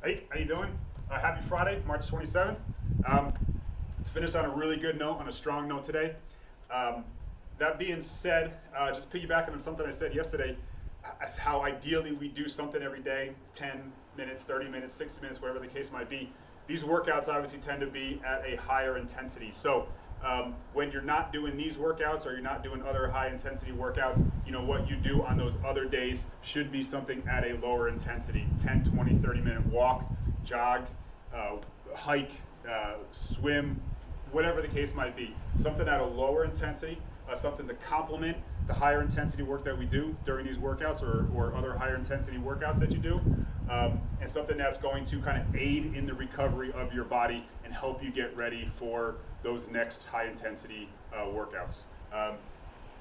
Hey, how you doing? Happy Friday, March 27th. Let's finish on a really good note, on a strong note today. That being said, just piggybacking on something I said yesterday, that's how ideally we do something every day, 10 minutes, 30 minutes, 60 minutes, whatever the case might be. These workouts obviously tend to be at a higher intensity. So when you're not doing these workouts or you're not doing other high intensity workouts, what you do on those other days should be something at a lower intensity, 10, 20, 30-minute walk, jog, hike, swim, whatever the case might be. Something at a lower intensity, something to complement the higher intensity work that we do during these workouts or other higher intensity workouts that you do, and something that's going to kind of aid in the recovery of your body and help you get ready for those next high intensity workouts.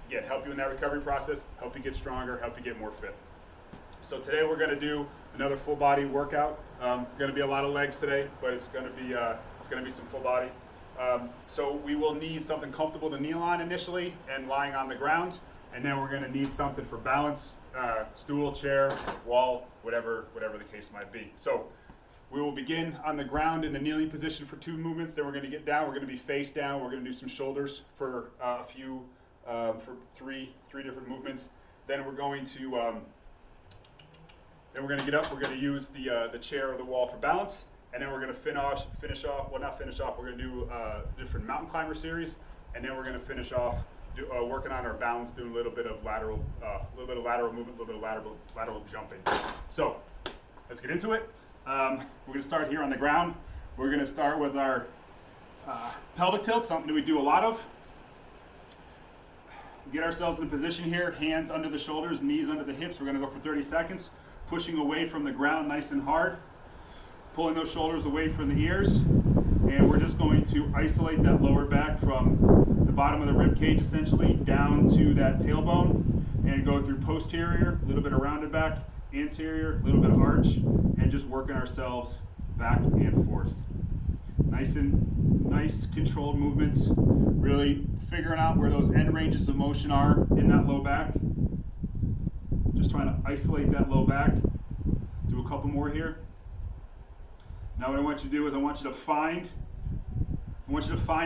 Again, help you in that recovery process, help you get stronger, help you get more fit. So today we're going to do another full body workout. Going to be a lot of legs today, but it's going to be some full body. So we will need something comfortable to kneel on initially and lying on the ground, and then we're going to need something for balance, stool, chair, wall, whatever the case might be. So we will begin on the ground in the kneeling position for 2 movements. Then we're going to get down. We're going to be face down. We're going to do some shoulders for for three different movements. Then we're going to get up. We're going to use the chair or the wall for balance, and then we're going to finish off. Well, not finish off. We're going to do different mountain climber series, and then we're going to finish off working on our balance, doing a little bit of lateral movement, a little bit of lateral jumping. So let's get into it. We're going to start here on the ground. We're going to start with our pelvic tilt, something that we do a lot of. Get ourselves in a position here, hands under the shoulders, knees under the hips. We're going to go for 30 seconds, pushing away from the ground nice and hard, pulling those shoulders away from the ears, and we're just going to isolate that lower back from the bottom of the rib cage essentially down to that tailbone, and go through posterior, a little bit of rounded back, anterior, a little bit of arch, and just working ourselves back and forth. Nice controlled movements, really figuring out where those end ranges of motion are in that low back. Just trying to isolate that low back. Do a couple more here. Now what I want you to do is I want you to find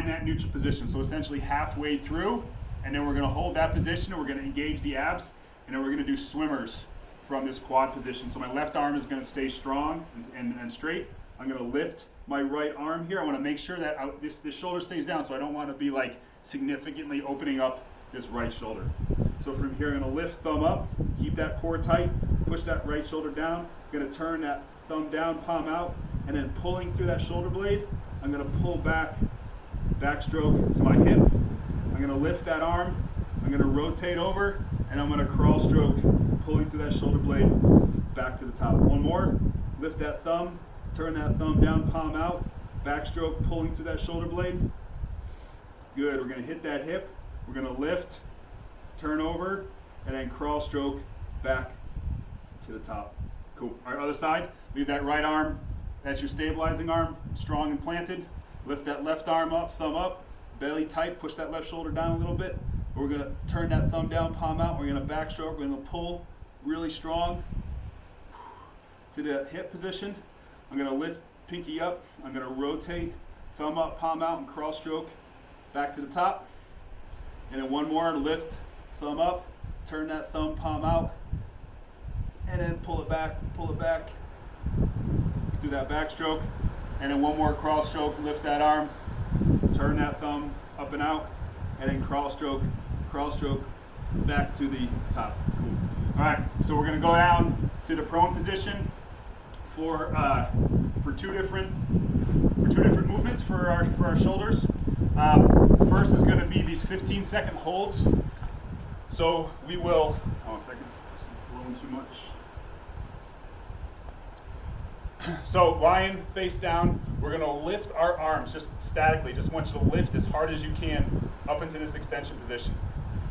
that neutral position. So essentially halfway through, and then we're going to hold that position, and we're going to engage the abs, and then we're going to do swimmers from this quad position. So my left arm is going to stay strong and straight. I'm going to lift my right arm here. I want to make sure that this shoulder stays down, so I don't want to be like significantly opening up this right shoulder. So from here, I'm going to lift thumb up, keep that core tight, push that right shoulder down. I'm going to turn that thumb down, palm out, and then pulling through that shoulder blade, I'm going to pull backstroke to my hip. I'm going to lift that arm, I'm going to rotate over, and I'm going to crawl stroke, pulling through that shoulder blade back to the top. One more, lift that thumb, turn that thumb down, palm out, backstroke, pulling through that shoulder blade. Good, we're going to hit that hip, we're going to lift, turn over, and then crawl stroke back to the top. Cool. All right, other side, leave that right arm, that's your stabilizing arm, strong and planted. Lift that left arm up, thumb up, belly tight, push that left shoulder down a little bit. We're going to turn that thumb down, palm out, we're going to backstroke, we're going to pull really strong to the hip position. I'm going to lift pinky up, I'm going to rotate, thumb up, palm out, and cross stroke back to the top. And then one more, lift, thumb up, turn that thumb, palm out, and then pull it back, do that backstroke. And then one more cross stroke, lift that arm, turn that thumb up and out, and then cross stroke back to the top. Cool. All right, so we're going to go down to the prone position for two different movements for our shoulders. First is going to be these 15-second holds. So we will. Hold on a second. It's rolling too much. So lying face down, we're going to lift our arms just statically. Just want you to lift as hard as you can up into this extension position.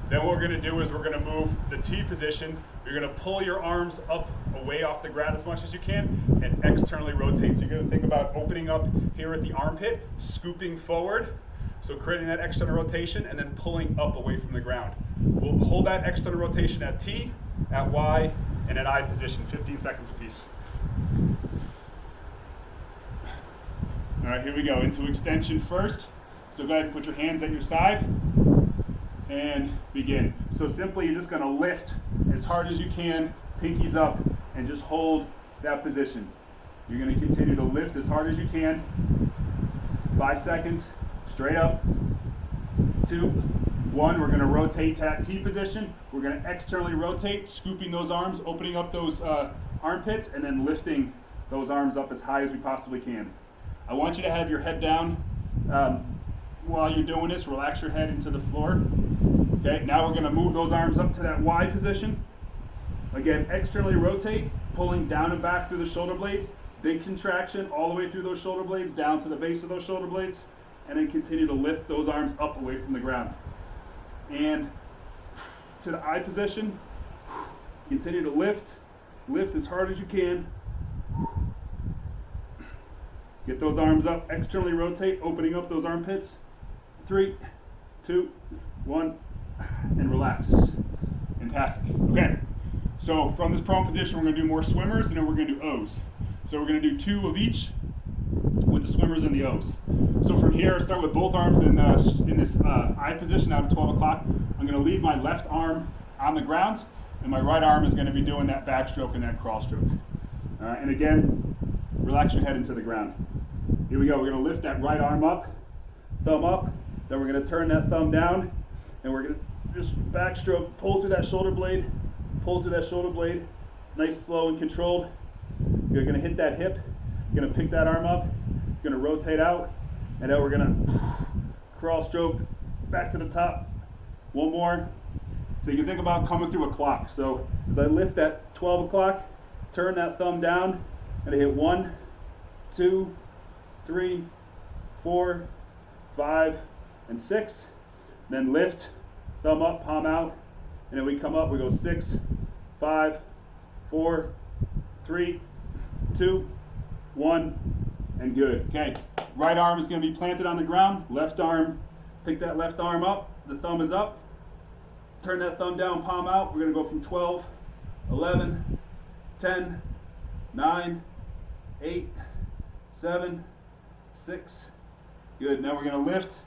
Then what we're going to do is we're going to move the T position. You're going to pull your arms up away off the ground as much as you can and externally rotate. So you're going to think about opening up here at the armpit, scooping forward. So creating that external rotation and then pulling up away from the ground. We'll hold that external rotation at T, at Y, and at I position, 15 seconds apiece. All right, here we go, into extension first. So go ahead and put your hands at your side and begin. So simply you're just gonna lift as hard as you can, pinkies up, and just hold that position. You're gonna continue to lift as hard as you can. 5 seconds, straight up. 2, 1, we're gonna rotate to that T position. We're gonna externally rotate, scooping those arms, opening up those armpits, and then lifting those arms up as high as we possibly can. I want you to have your head down while you're doing this. Relax your head into the floor. Okay, now we're gonna move those arms up to that Y position. Again, externally rotate, pulling down and back through the shoulder blades. Big contraction all the way through those shoulder blades, down to the base of those shoulder blades, and then continue to lift those arms up away from the ground. And to the I position, continue to lift as hard as you can. Get those arms up, externally rotate, opening up those armpits. 3, 2, 1, and relax. Fantastic. Okay, so from this prone position, we're gonna do more swimmers, and then we're gonna do O's. So we're gonna do 2 of each with the swimmers and the O's. So from here, start with both arms in this I position out of 12 o'clock. I'm gonna leave my left arm on the ground, and my right arm is gonna be doing that backstroke and that cross stroke. And again, relax your head into the ground. Here we go, we're gonna lift that right arm up, thumb up, then we're gonna turn that thumb down, and we're gonna just backstroke, pull through that shoulder blade, nice, slow, and controlled. You're gonna hit that hip, you're gonna pick that arm up, you're gonna rotate out, and then we're gonna cross stroke back to the top. One more. So you can think about coming through a clock. So as I lift that 12 o'clock, turn that thumb down, and I hit 1, 2, 3, 4, 5, and 6. Then lift, thumb up, palm out, and then we come up, we go 6, 5, 4, 3, 2, 1, and good. Okay, right arm is gonna be planted on the ground, left arm, pick that left arm up, the thumb is up, turn that thumb down, palm out. We're gonna go from 12, 11, 10, 9, 8, 7, 6. Good, now we're gonna lift,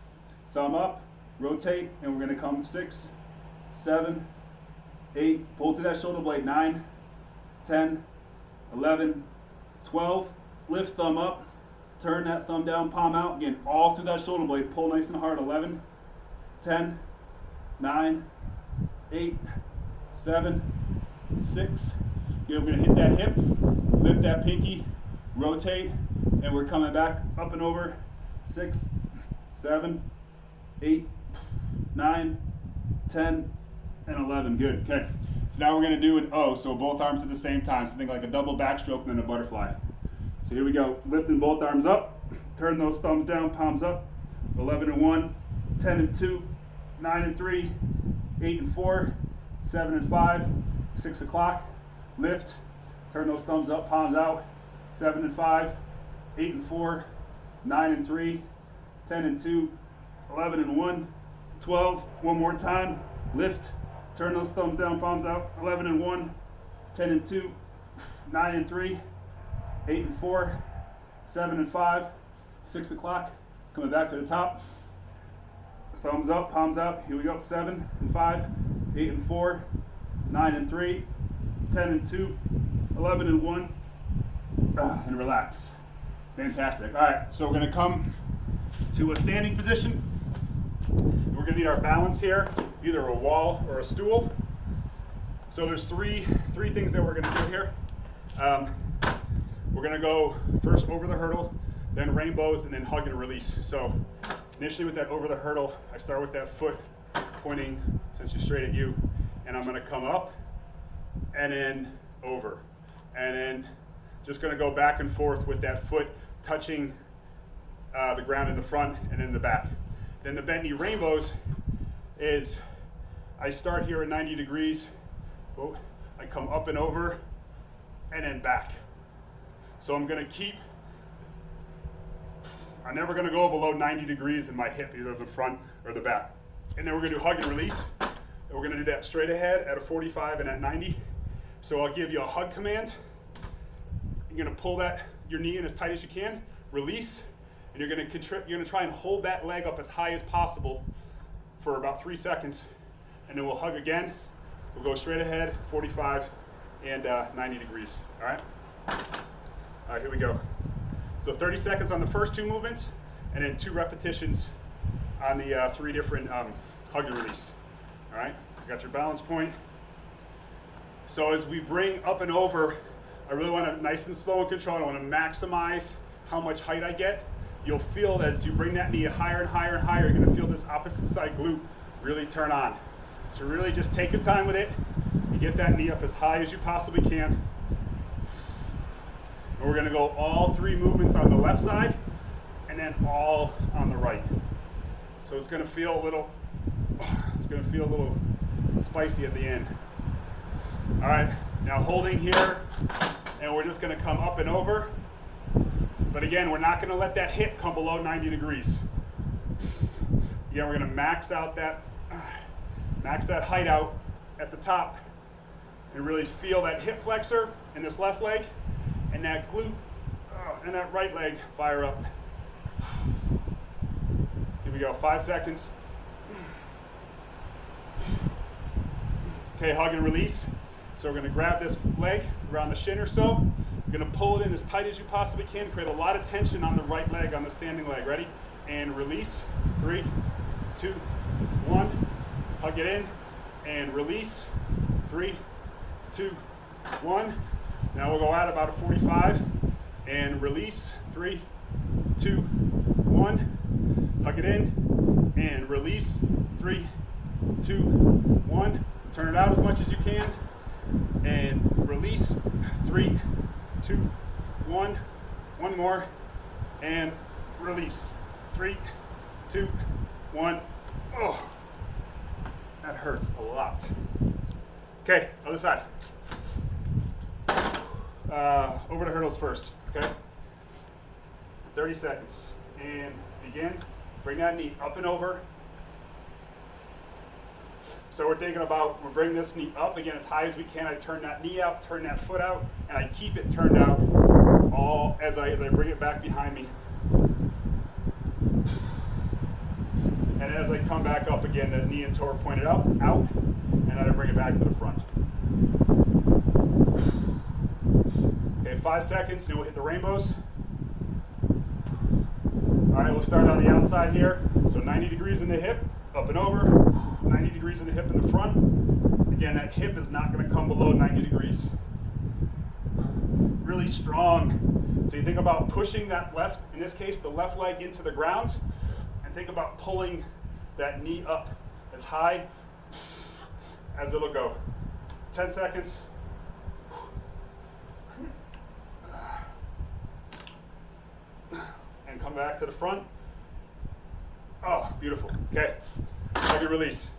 thumb up, rotate, and we're gonna come 6, 7, 8, pull through that shoulder blade, 9, 10, 11, 12, lift, thumb up, turn that thumb down, palm out, again, all through that shoulder blade, pull nice and hard, 11, 10, 9, 8, 7, 6. Good, we're gonna hit that hip, lift that pinky, rotate, and we're coming back up and over, 6, 7, 8, 9, 10, and 11, good, okay. So now we're gonna do an O, so both arms at the same time, so think like a double backstroke and then a butterfly. So here we go, lifting both arms up, turn those thumbs down, palms up, 11 and 1, 10 and 2, 9 and 3, 8 and 4, 7 and 5, 6 o'clock, lift, turn those thumbs up, palms out, 7 and 5, 8 and 4, 9 and 3, 10 and 2, 11 and 1, 12, one more time, lift, turn those thumbs down, palms out, 11 and 1, 10 and 2, 9 and 3, 8 and 4, 7 and 5, 6 o'clock, coming back to the top, thumbs up, palms out, here we go, 7 and 5, 8 and 4, 9 and 3, 10 and 2, 11 and 1, and relax. Fantastic. All right, so we're gonna come to a standing position. We're gonna need our balance here, either a wall or a stool. So there's three things that we're gonna do here. We're gonna go first over the hurdle, then rainbows, and then hug and release. So initially with that over the hurdle, I start with that foot pointing essentially straight at you, and I'm gonna come up and then over. And then just gonna go back and forth with that foot touching the ground in the front and in the back. Then the bent knee rainbows is, I start here at 90 degrees, I come up and over, and then back. So I'm never gonna go below 90 degrees in my hip, either the front or the back. And then we're gonna do hug and release. And we're gonna do that straight ahead at a 45 and at 90. So I'll give you a hug command. You're gonna pull your knee in as tight as you can, release, and you're gonna try and hold that leg up as high as possible for about 3 seconds, and then we'll hug again. We'll go straight ahead, 45 and 90 degrees, all right? All right, here we go. So 30 seconds on the first 2 movements, and then 2 repetitions on the 3 different hug and release, all right? You got your balance point. So as we bring up and over, I really want to nice and slow and control. I want to maximize how much height I get. You'll feel as you bring that knee higher and higher and higher, you're going to feel this opposite side glute really turn on. So really just take your time with it and get that knee up as high as you possibly can. And we're going to go all 3 movements on the left side and then all on the right. So it's going to feel a little spicy at the end. All right, now holding here, and we're just going to come up and over. But again, we're not going to let that hip come below 90 degrees. Again, we're going to max that height out at the top and really feel that hip flexor in this left leg and that glute and that right leg fire up. Here we go, 5 seconds. Okay, hug and release. So we're going to grab this leg around the shin or so. You're going to pull it in as tight as you possibly can, create a lot of tension on the right leg, on the standing leg. Ready? And release. 3, 2, 1. Hug it in and release. 3, 2, 1. Now we'll go out about a 45 and release. 3, 2, 1. Hug it in and release. 3, 2, 1. Turn it out as much as you can and release. 3, 2, 1. One more and release. 3, 2, 1. Oh, that hurts a lot. Okay, other side. Over the hurdles first, okay? 30 seconds. And begin. Bring that knee up and over. So we're thinking about, we're bringing this knee up again as high as we can. I turn that knee out, turn that foot out, and I keep it turned out all as I bring it back behind me. And as I come back up again, the knee and toe are pointed out, and then I bring it back to the front. Okay, 5 seconds, and then we'll hit the rainbows. All right, we'll start on the outside here. So 90 degrees in the hip, up and over. 90 degrees in the hip in the front. Again, that hip is not going to come below 90 degrees. Really strong. So you think about pushing that left, in this case, the left leg into the ground, and think about pulling that knee up as high as it'll go. 10 seconds. And come back to the front. Oh, beautiful. Okay. Hug and release.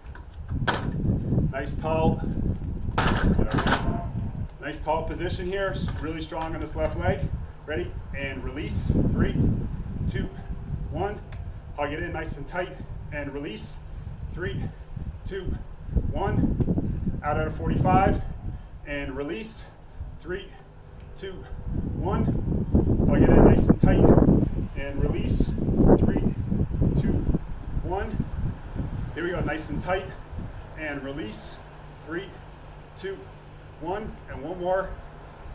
Nice tall position here. Really strong on this left leg. Ready? And release. 3, 2, 1. Hug it in nice and tight and release. 3, 2, 1. Out at a 45 and release. 3, 2, 1. Hug it in nice and tight and release. 3, 2, 1. Here we go, nice and tight and release. 3, 2, 1. And one more.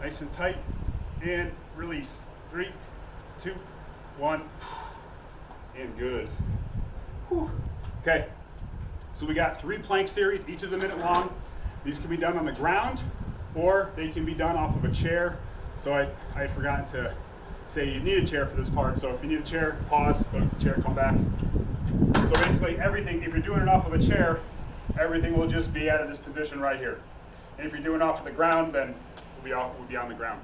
Nice and tight and release. 3, 2, 1. And good. Whew. Okay, so we got 3 plank series, each is a minute long. These can be done on the ground or they can be done off of a chair. So I had forgotten to say you need a chair for this part. So if you need a chair, pause, go to the chair, come back. So basically everything, if you're doing it off of a chair, everything will just be out of this position right here. And if you're doing it off of the ground, then we'll be on the ground.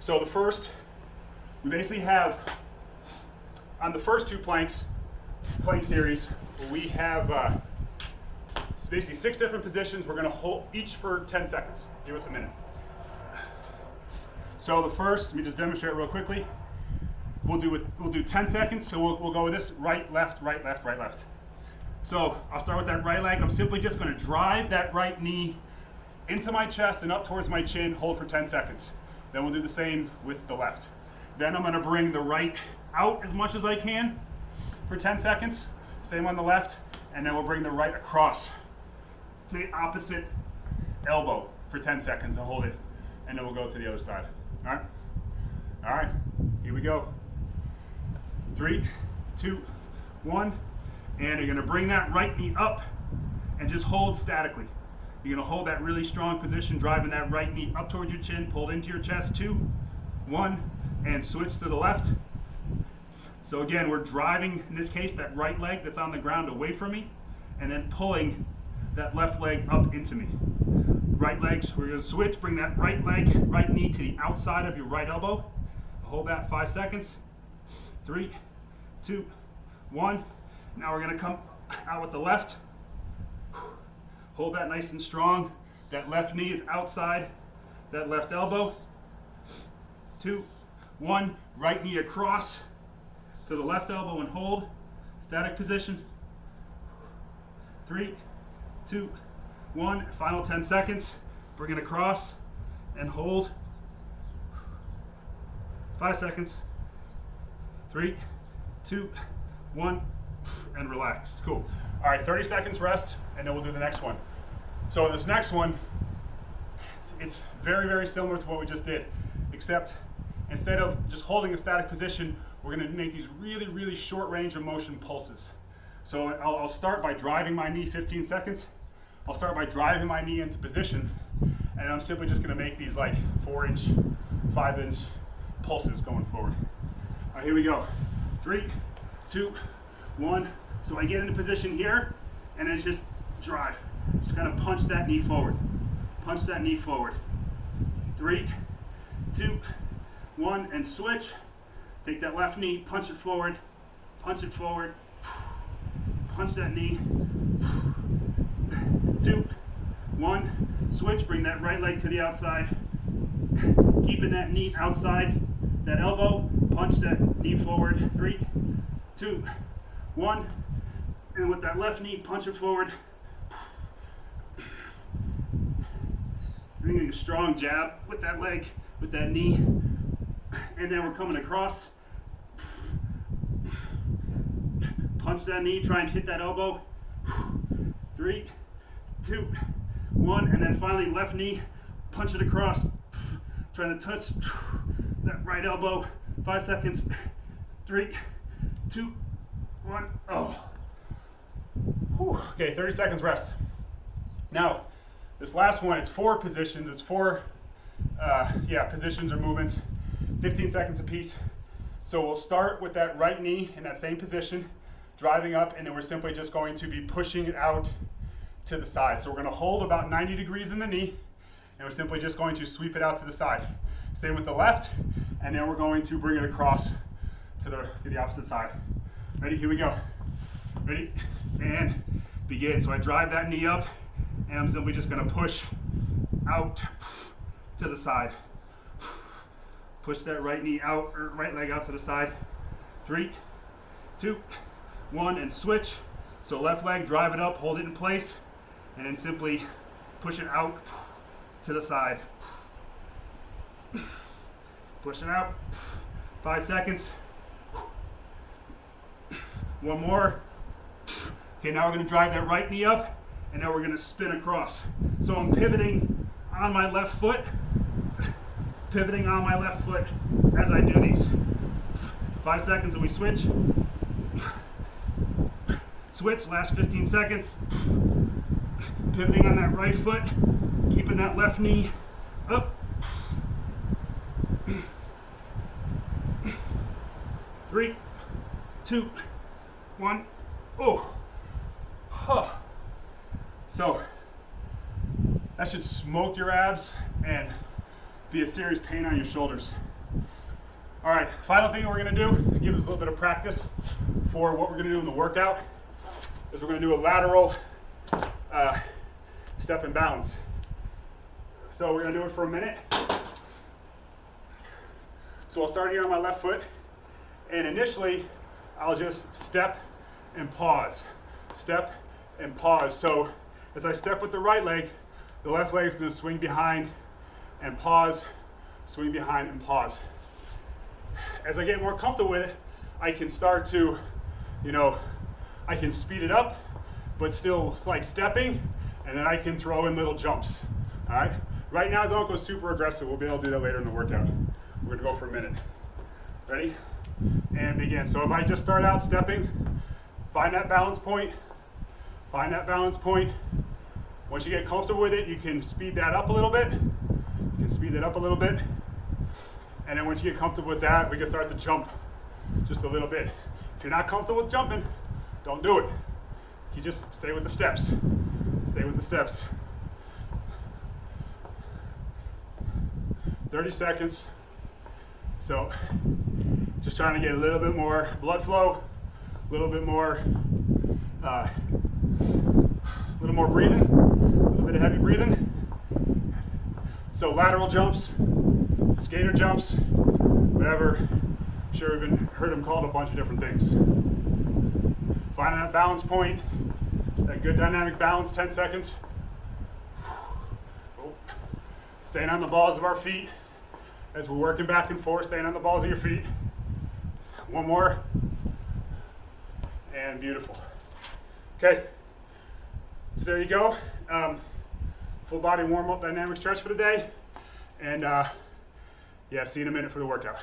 So the first, we basically have, on the first 2 plank series, we have basically 6 different positions. We're going to hold each for 10 seconds. Give us a minute. So the first, let me just demonstrate real quickly. We'll do 10 seconds. So we'll go with this right, left, right, left, right, left. So I'll start with that right leg. I'm simply just going to drive that right knee into my chest and up towards my chin. Hold for 10 seconds. Then we'll do the same with the left. Then I'm gonna bring the right out as much as I can for 10 seconds. Same on the left. And then we'll bring the right across to the opposite elbow for 10 seconds and hold it. And then we'll go to the other side. All right? All right, here we go. 3, 2, 1. And you're gonna bring that right knee up and just hold statically. You're gonna hold that really strong position, driving that right knee up towards your chin, pulled into your chest. 2, 1, and switch to the left. So again, we're driving, in this case, that right leg that's on the ground away from me, and then pulling that left leg up into me. Right legs, we're gonna switch, bring that right leg, right knee to the outside of your right elbow. Hold that 5 seconds. 3, 2, 1. Now we're gonna come out with the left. Hold that nice and strong. That left knee is outside that left elbow. 2, 1. Right knee across to the left elbow and hold. Static position. 3, 2, 1. Final 10 seconds. Bring it across and hold. 5 seconds. 3, 2, 1, and relax. Cool. All right, 30 seconds rest, and then we'll do the next one. So this next one, it's very, very similar to what we just did, except instead of just holding a static position, we're gonna make these really, really short range of motion pulses. So I'll start by driving my knee 15 seconds. I'll start by driving my knee into position, and I'm simply just gonna make these like 4-inch, 5-inch pulses going forward. All right, here we go. 3, 2, 1. So I get into position here, and then just drive. Just kind of punch that knee forward. Punch that knee forward. 3, 2, 1, and switch. Take that left knee, punch it forward, punch it forward, punch that knee. 2, 1, switch, bring that right leg to the outside. Keeping that knee outside that elbow, punch that knee forward. 3, 2, 1, and with that left knee, punch it forward. Bringing a strong jab with that leg, with that knee, and then we're coming across. Punch that knee, try and hit that elbow. 3, 2, 1, and then finally left knee, punch it across. Trying to touch that right elbow. 5 seconds. 3, 2, 1. Oh. Whew. Okay, 30 seconds rest. Now, this last one, it's 4 positions. It's 4 positions or movements, 15 seconds apiece. So we'll start with that right knee in that same position, driving up, and then we're simply just going to be pushing it out to the side. So we're going to hold about 90 degrees in the knee, and we're simply just going to sweep it out to the side. Same with the left, and then we're going to bring it across to the opposite side. Ready? Here we go. Ready? And begin. So I drive that knee up, and I'm simply just going to push out to the side. Push that right knee out, or right leg out to the side. 3, 2, 1, and switch. So left leg, drive it up, hold it in place, and then simply push it out to the side. Push it out. 5 seconds. 1 more. Okay, now we're going to drive that right knee up, and now we're going to spin across. So I'm pivoting on my left foot, pivoting on my left foot as I do these. 5 seconds and we switch. Switch, last 15 seconds. Pivoting on that right foot, keeping that left knee up. 3, 2, 1. Oh. Huh. So that should smoke your abs and be a serious pain on your shoulders. All right, final thing we're gonna do, to give us a little bit of practice for what we're gonna do in the workout, is we're gonna do a lateral step and balance. So we're gonna do it for a minute. So I'll start here on my left foot, and initially I'll just step and pause, step and pause. So as I step with the right leg, the left leg is gonna swing behind and pause, swing behind and pause. as I get more comfortable with it, I can start to, I can speed it up, but still like stepping, and then I can throw in little jumps. All right. Right now, don't go super aggressive. We'll be able to do that later in the workout. We're gonna go for a minute. Ready? And begin. So if I just start out stepping, find that balance point. Find that balance point. Once you get comfortable with it, you can speed that up a little bit. You can speed it up a little bit. And then once you get comfortable with that, we can start to jump just a little bit. If you're not comfortable with jumping, don't do it. You just stay with the steps. Stay with the steps. 30 seconds. So just trying to get a little bit more blood flow, a little bit more breathing, a little bit of heavy breathing. So lateral jumps, skater jumps, whatever. I'm sure you've heard them called a bunch of different things. Finding that balance point, that good dynamic balance, 10 seconds. Staying on the balls of our feet as we're working back and forth, staying on the balls of your feet. One more. And beautiful. Okay, so there you go. Full body warm up dynamic stretch for the day. And yeah, see you in a minute for the workout.